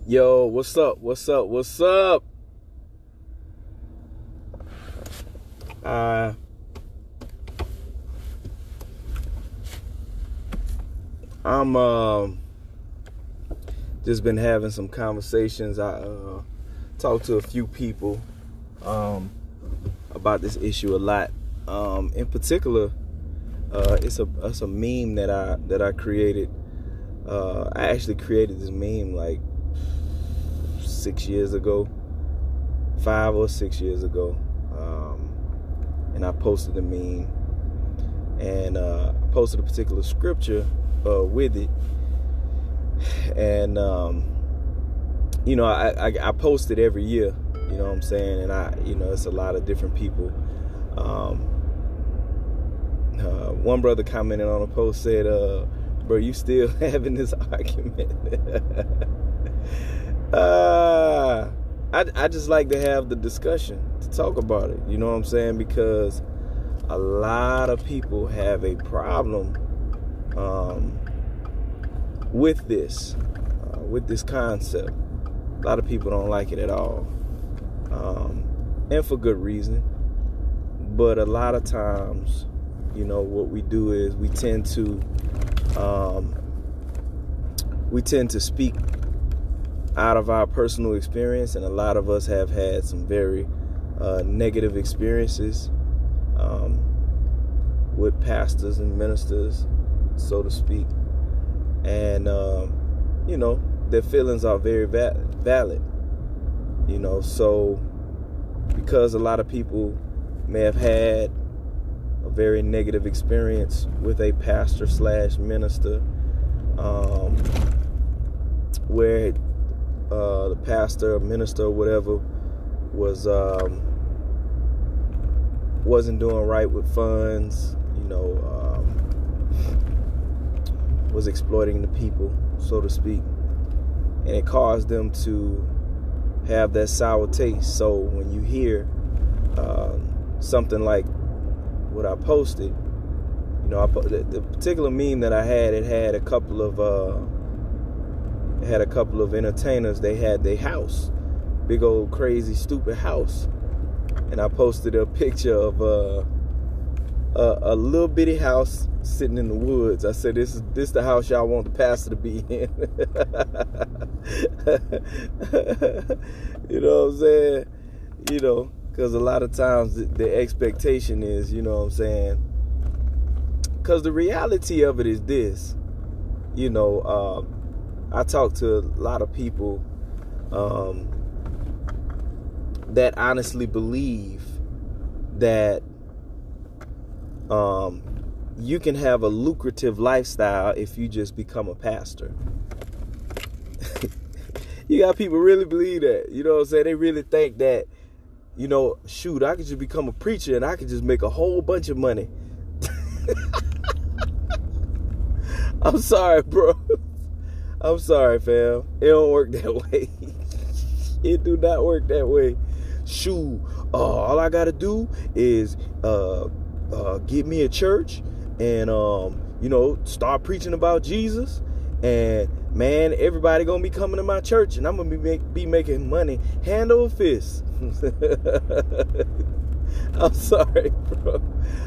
Yo, what's up? What's up? What's up? I'm just been having some conversations. I talked to a few people about this issue a lot. In particular, it's a meme that I created. I actually created this meme like 6 years ago, 5 or 6 years ago, and I posted the meme, and I posted a particular scripture with it, and I post it every year, you know what I'm saying, and it's a lot of different people. One brother commented on a post, said, bro, you still having this argument? I just like to have the discussion, to talk about it, you know what I'm saying, because a lot of people have a problem with this concept. A lot of people don't like it at all, and for good reason. But a lot of times, what we do is we tend to speak out of our personal experience, and a lot of us have had some very negative experiences with pastors and ministers, so to speak, and their feelings are very valid, so because a lot of people may have had a very negative experience with a pastor / minister, where the pastor or minister or whatever wasn't doing right with funds, was exploiting the people, so to speak, and it caused them to have that sour taste. So when you hear something like what I posted, the particular meme that I had, it had a couple of entertainers. They had their house, big old crazy stupid house, and I posted a picture of a little bitty house sitting in the woods. I said, this the house y'all want the pastor to be in. You know what I'm saying? Because a lot of times the expectation is, because the reality of it is this, I talk to a lot of people that honestly believe that you can have a lucrative lifestyle if you just become a pastor. You got people really believe that, you know what I'm saying? They really think that, shoot, I could just become a preacher and I could just make a whole bunch of money. I'm sorry, bro. I'm sorry, fam. It don't work that way. It do not work that way. Shoot, all I gotta do is get me a church and start preaching about Jesus, and man, everybody gonna be coming to my church, and I'm gonna be making money hand over fist. I'm sorry, bro.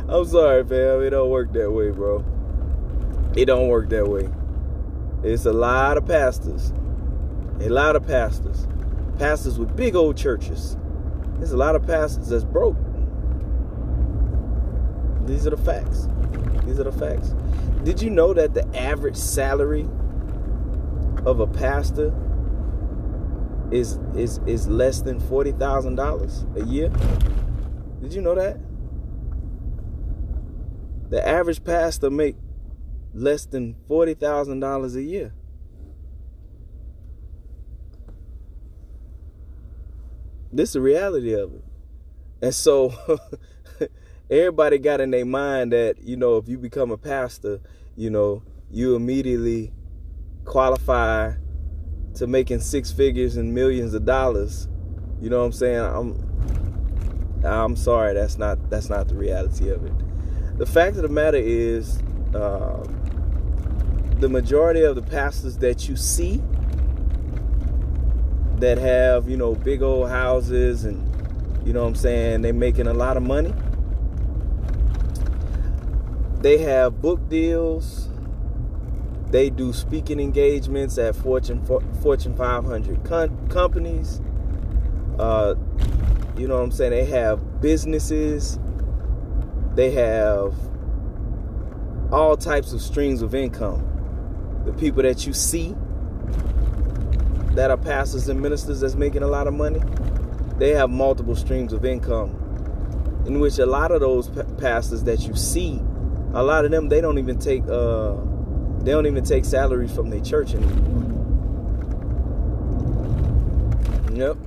I'm sorry, fam. It don't work that way, bro. It don't work that way. It's a lot of pastors. Pastors with big old churches. There's a lot of pastors that's broke. These are the facts. Did you know that the average salary of a pastor is less than $40,000 a year? Did you know that? The average pastor make less than $40,000 a year. This is the reality of it. And so everybody got in their mind that, if you become a pastor, you immediately qualify to making six figures and millions of dollars. You know what I'm saying? I'm sorry, that's not the reality of it. The fact of the matter is, the majority of the pastors that you see that have, you know, big old houses and, you know what I'm saying, they're making a lot of money. They have book deals. They do speaking engagements at Fortune 500 companies. You know what I'm saying? They have businesses. They have all types of streams of income. The people that you see that are pastors and ministers that's making a lot of money, they have multiple streams of income, in which a lot of those pastors that you see, a lot of them, they don't even take salaries from their church anymore. Yep.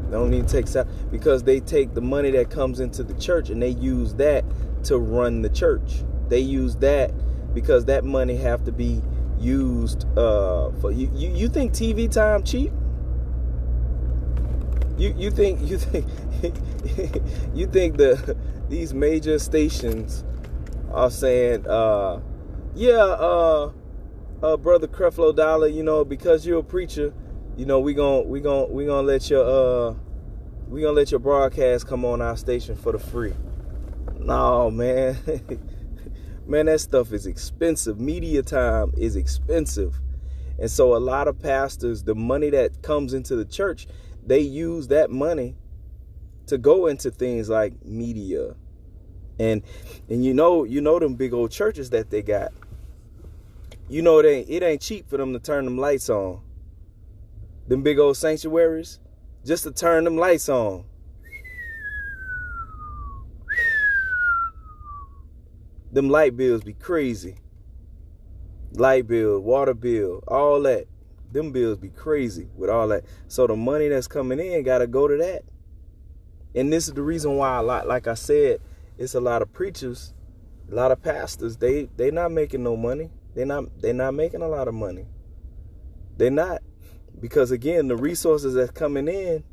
They don't even take salary, because they take the money that comes into the church and they use that to run the church. They use that because that money have to be used for you think TV time cheap? You think you think these major stations are saying brother Creflo Dollar, you know, because you're a preacher, you know, we gonna let your broadcast come on our station for the free. No, man. Man, that stuff is expensive. Media time is expensive. And so a lot of pastors, the money that comes into the church, they use that money to go into things like media. And you know them big old churches that they got. You know it ain't cheap for them to turn them lights on. Them big old sanctuaries, just to turn them lights on. Them light bills be crazy. Light bill, water bill, all that. Them bills be crazy with all that. So the money that's coming in got to go to that. And this is the reason why, like I said, it's a lot of preachers, a lot of pastors, they not making no money. They're not making a lot of money. They're not. Because again, the resources that's coming in,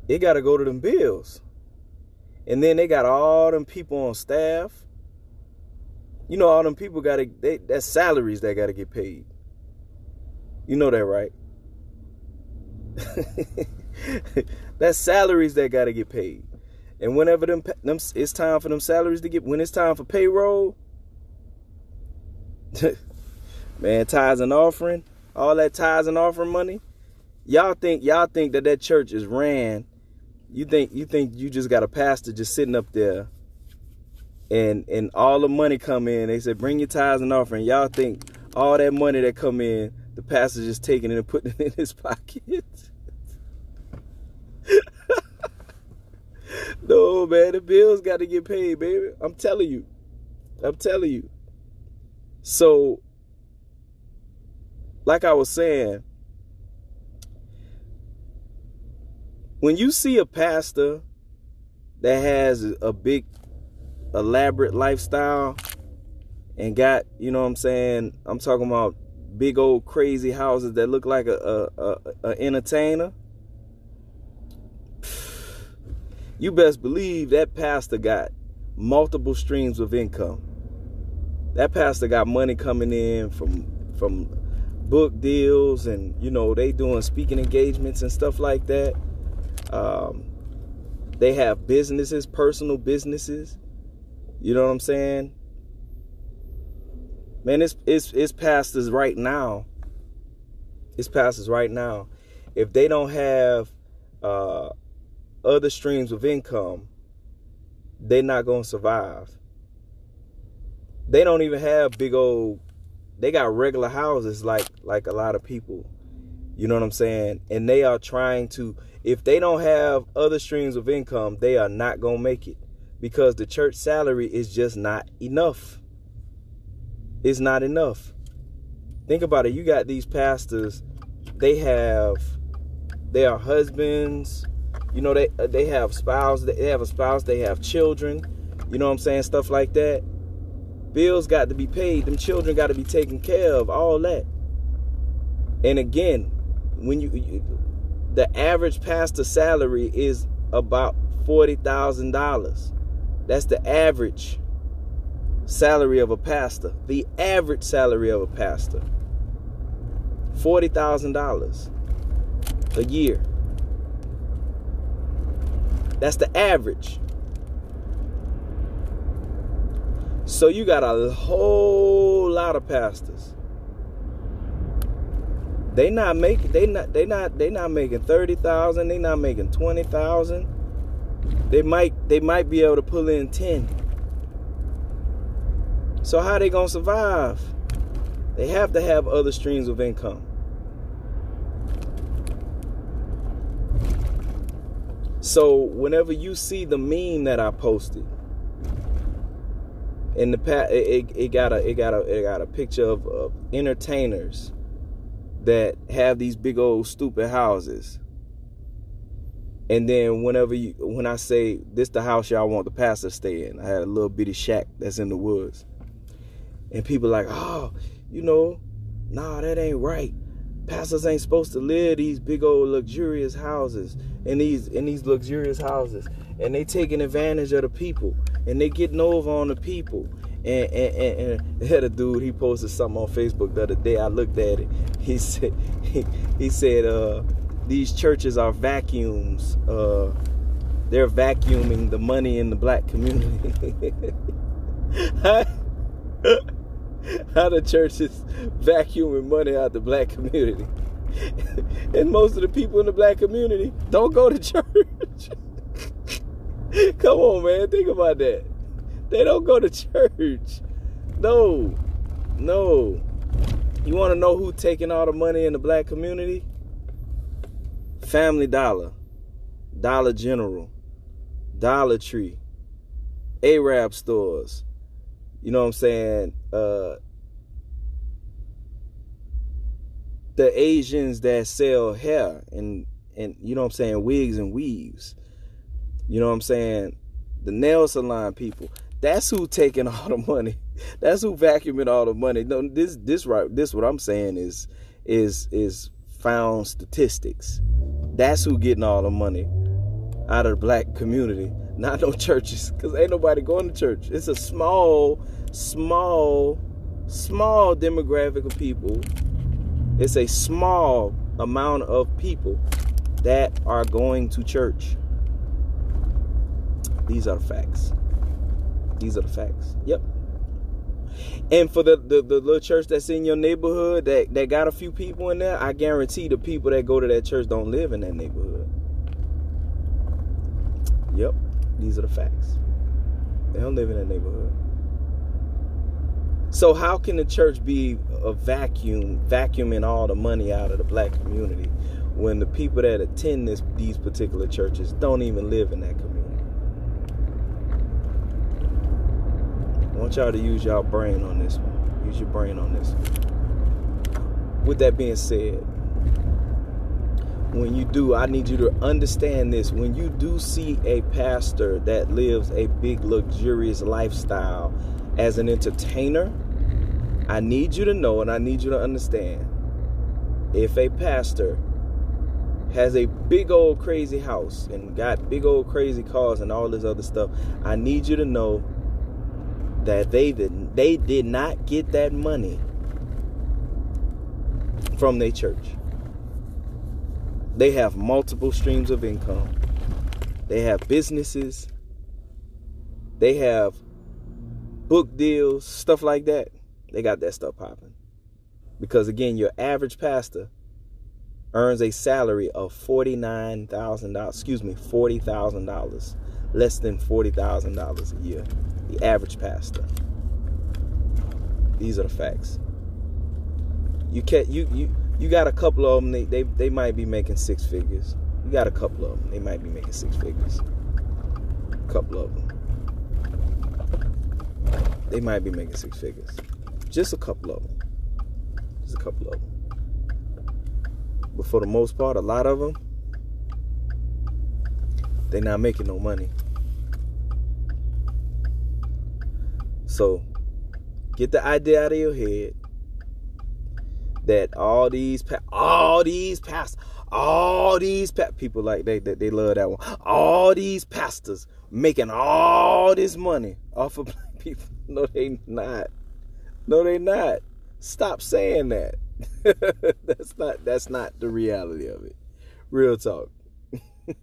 it got to go to them bills. And then they got all them people on staff. You know, all them people that's salaries that got to get paid. You know that, right? That's salaries that got to get paid. And whenever them it's time for them salaries to get, when it's time for payroll, man, tithes and offering, all that tithes and offering money, y'all think that church is ran. You think you just got a pastor just sitting up there and all the money come in. They said, bring your tithes and offering. Y'all think all that money that come in, the pastor just taking it and putting it in his pocket? No, man, the bills got to get paid, baby. I'm telling you. So, like I was saying, when you see a pastor that has a big, elaborate lifestyle and got, you know what I'm saying, I'm talking about big old crazy houses that look like a entertainer, you best believe that pastor got multiple streams of income. That pastor got money coming in from book deals, and, you know, they doing speaking engagements and stuff like that. They have businesses, personal businesses. You know what I'm saying? Man, it's pastors right now. It's pastors right now. If they don't have other streams of income, they're not going to survive. They don't even have big old, they got regular houses like a lot of people. You know what I'm saying? And they are trying to, if they don't have other streams of income, they are not going to make it, because the church salary is just not enough. It's not enough. Think about it. You got these pastors, they are husbands, you know, they have spouse, they have children, you know what I'm saying, stuff like that. Bills got to be paid, them children got to be taken care of, all that. And again, when the average pastor salary is about $40,000. That's the average salary of a pastor. The average salary of a pastor, $40,000 a year. That's the average. So you got a whole lot of pastors. They not making 30,000. They not making 20,000. They might be able to pull in 10. So how they gonna survive? They have to have other streams of income. So whenever you see the meme that I posted, in the past, it got a picture of entertainers that have these big old stupid houses. And then when I say this the house y'all want the pastor to stay in, I had a little bitty shack that's in the woods. And people like, oh, nah, that ain't right. Pastors ain't supposed to live these big old luxurious houses in these luxurious houses. And they taking advantage of the people. And they getting over on the people. And had a dude, he posted something on Facebook the other day. I looked at it. He said these churches are vacuums. They're vacuuming the money in the black community. How the church is vacuuming money out the black community. And most of the people in the black community don't go to church. Come on, man. Think about that. They don't go to church. No. You want to know who taking all the money in the black community? Family Dollar, Dollar General, Dollar Tree, Arab stores. You know what I'm saying? The Asians that sell hair and you know what I'm saying, wigs and weaves. You know what I'm saying? The nail salon people. That's who taking all the money. That's who vacuuming all the money. No, this what I'm saying is found statistics. That's who getting all the money out of the black community. Not no churches, because ain't nobody going to church. It's a small demographic of people. It's a small amount of people that are going to church. These are the facts. Yep. And for the little church that's in your neighborhood that got a few people in there, I guarantee the people that go to that church don't live in that neighborhood. Yep. These are the facts. They don't live in that neighborhood. So how can the church be a vacuuming all the money out of the black community when the people that attend these particular churches don't even live in that community? I want y'all to use y'all brain on this one. Use your brain on this one. With that being said, when you do, I need you to understand this. When you do see a pastor that lives a big, luxurious lifestyle as an entertainer, I need you to know and I need you to understand. If a pastor has a big old crazy house and got big old crazy cars and all this other stuff, I need you to know that they did not get that money from their church. They have multiple streams of income. They have businesses. They have book deals, stuff like that. They got that stuff popping. Because again, your average pastor earns a salary of $40,000, less than $40,000 a year. The average pastor. These are the facts. You got a couple of them. They might be making six figures. You got a couple of them. They might be making six figures. A couple of them. They might be making six figures. Just a couple of them. Just a couple of them. But for the most part, a lot of them, they're not making no money. So, get the idea out of your head that all these pastors, people like they love that one. All these pastors making all this money off of black people. No, they not. No, they not. Stop saying that. That's not the reality of it. Real talk.